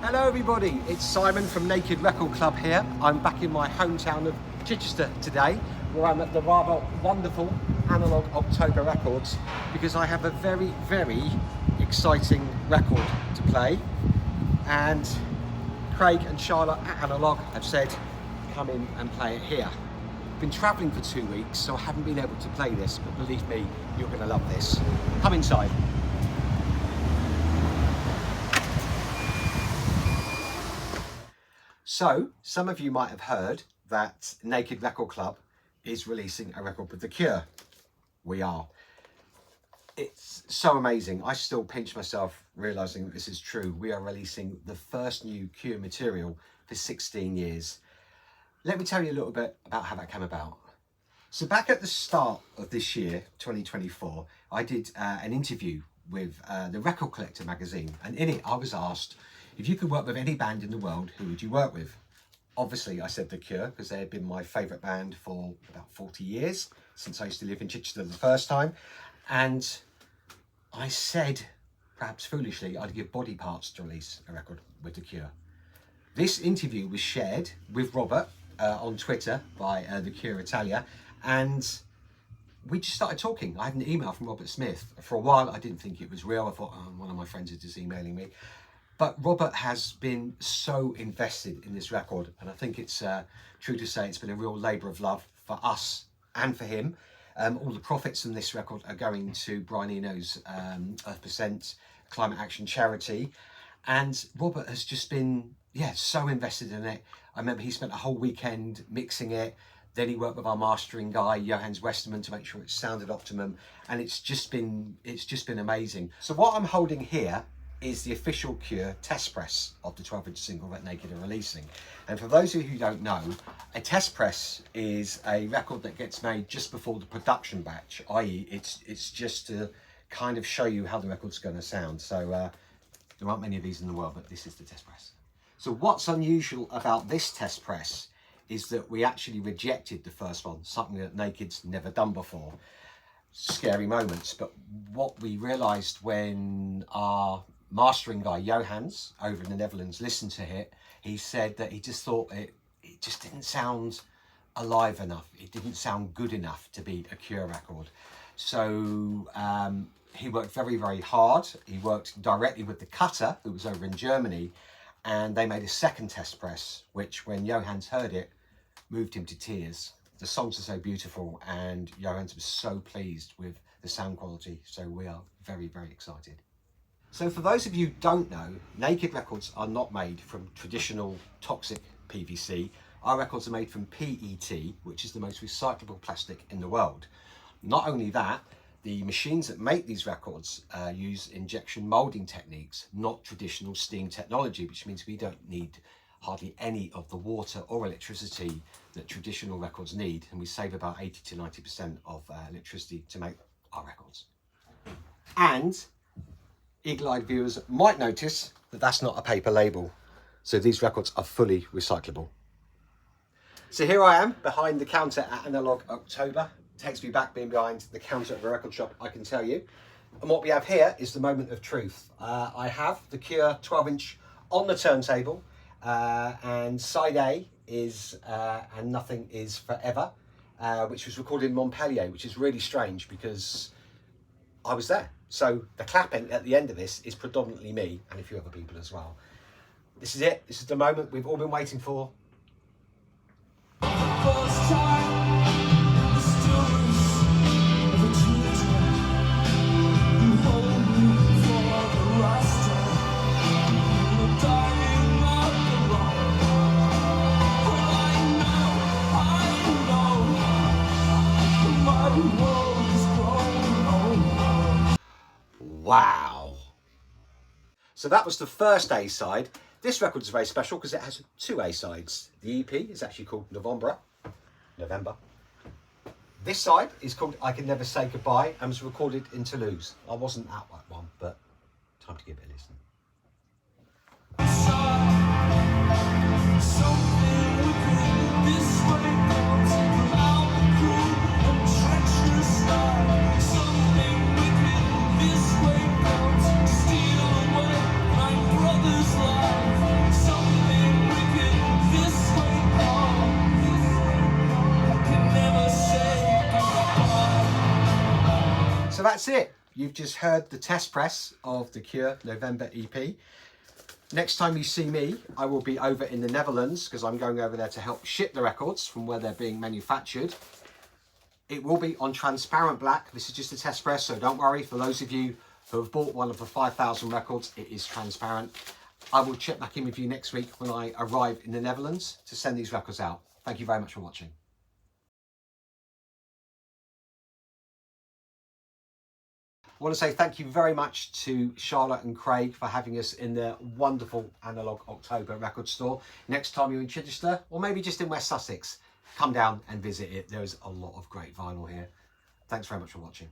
Hello everybody, it's Simon from Naked Record Club here. I'm back in my hometown of Chichester today, where I'm at the rather wonderful Analog October Records, because I have a very, very exciting record to play. And Craig and Charlotte at Analog have said, come in and play it here. I've been travelling for 2 weeks, so I haven't been able to play this, but believe me, you're going to love this. Come inside. So, some of you might have heard that Naked Record Club is releasing a record with The Cure. We are. It's so amazing. I still pinch myself realising that this is true. We are releasing the first new Cure material for 16 years. Let me tell you a little bit about how that came about. So back at the start of this year, 2024, I did an interview with the Record Collector magazine, and in it I was asked, if you could work with any band in the world, who would you work with? Obviously, I said The Cure, because they had been my favourite band for about 40 years, since I used to live in Chichester the first time. And I said, perhaps foolishly, I'd give Body Parts to release a record with The Cure. This interview was shared with Robert on Twitter by The Cure Italia, and we just started talking. I had an email from Robert Smith. For a while, I didn't think it was real. I thought, oh, one of my friends is just emailing me. But Robert has been so invested in this record, and I think it's true to say it's been a real labour of love for us and for him. All the profits from this record are going to Brian Eno's Earth% Climate Action charity, and Robert has just been, so invested in it. I remember he spent a whole weekend mixing it. Then he worked with our mastering guy, Johannes Westerman, to make sure it sounded optimum, and it's just been amazing. So what I'm holding here is the official Cure test press of the 12-inch single that Naked are releasing. And for those of you who don't know, a test press is a record that gets made just before the production batch, i.e. it's just to kind of show you how the record's going to sound. So there aren't many of these in the world, but this is the test press. So what's unusual about this test press is that we actually rejected the first one, something that Naked's never done before. Scary moments, but what we realised when our mastering guy Johannes over in the Netherlands listened to it, he said that he just thought it just didn't sound alive enough. It didn't sound good enough to be a Cure record. So he worked very, very hard. He worked directly with the cutter, who was over in Germany, and they made a second test press, which when Johannes heard it, moved him to tears. The songs are so beautiful, and Johannes was so pleased with the sound quality. So we are very, very excited. So for those of you who don't know, Naked records are not made from traditional toxic PVC. Our records are made from PET, which is the most recyclable plastic in the world. Not only that, the machines that make these records use injection molding techniques, not traditional steam technology, which means we don't need hardly any of the water or electricity that traditional records need, and we save about 80 to 90% of electricity to make our records. And eagle-eyed viewers might notice that that's not a paper label, so these records are fully recyclable. So here I am behind the counter at Analog October. Takes me back being behind the counter of a record shop, I can tell you. And what we have here is the moment of truth. I have the Cure 12-inch on the turntable, and side A is And Nothing Is Forever, which was recorded in Montpellier, which is really strange because I was there. So the clapping at the end of this is predominantly me and a few other people as well. This is it. This is the moment we've all been waiting for. First time, the stories of a teenager. You hold me for the last time. You're dying of the wrong. I know, my world is growing old. Wow. So that was the first A-side. This record is very special because it has two A-sides. The EP is actually called November. This side is called I Can Never Say Goodbye and was recorded in Toulouse. I wasn't at that one, but time to give it a listen. Something within this way comes to steal away my brother's life. that's it. You've just heard the test press of the Cure November EP. Next time you see me, I will be over in the Netherlands because I'm going over there to help ship the records from where they're being manufactured. It will be on transparent black. This is just a test press, so don't worry. For those of you who have bought one of the 5,000 records, it is transparent. I will check back in with you next week when I arrive in the Netherlands to send these records out. Thank you very much for watching. I want to say thank you very much to Charlotte and Craig for having us in their wonderful Analog October record store. Next time you're in Chichester, or maybe just in West Sussex, come down and visit it. There is a lot of great vinyl here. Thanks very much for watching.